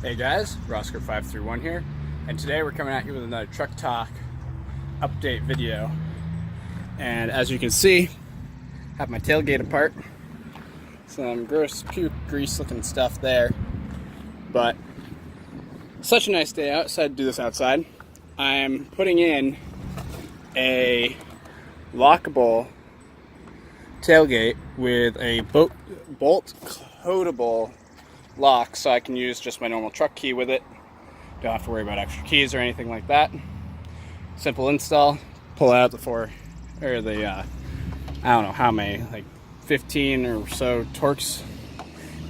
Hey guys, Roscoe531 here, and today we're coming at you with another Truck Talk update video. And as you can see, I have my tailgate apart. Some gross puke grease looking stuff there. But such a nice day out, decided to do this outside. I'm putting in a lockable tailgate with a bolt coatable lock, so I can use just my normal truck key with it. Don't have to worry about extra keys or anything like that. Simple install. Pull out I don't know how many, like 15 or so Torx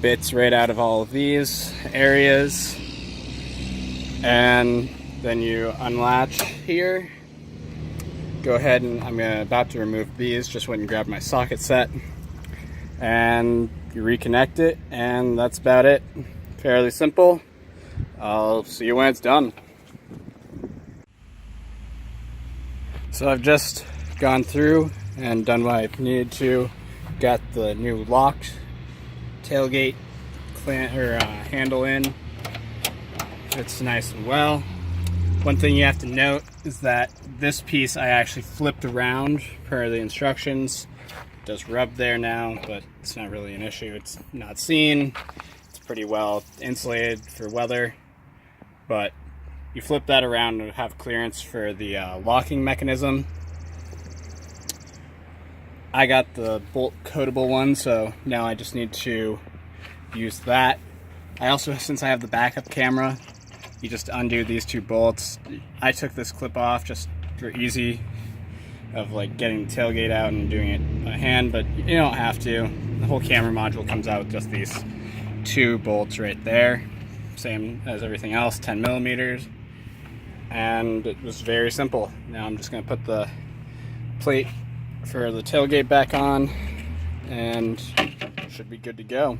bits right out of all of these areas, and then you unlatch here. Go ahead, and I'm about to remove these. Just went and grabbed my socket set, and you reconnect it, and that's about it. Fairly simple. I'll see you when it's done. So I've just gone through and done what I needed to. Got the new locked tailgate handle in. Fits nice and well. One thing you have to note is that this piece I actually flipped around per the instructions. It does rub there now, but it's not really an issue. It's not seen. It's pretty well insulated for weather, but you flip that around to have clearance for the locking mechanism. I got the bolt coatable one, so now I just need to use that. I also, since I have the backup camera, you just undo these two bolts. I took this clip off just for easy of like getting the tailgate out and doing it by hand, but you don't have to. The whole camera module comes out with just these two bolts right there, same as everything else, 10 millimeters, and it was very simple. Now I'm just going to put the plate for the tailgate back on, and should be good to go.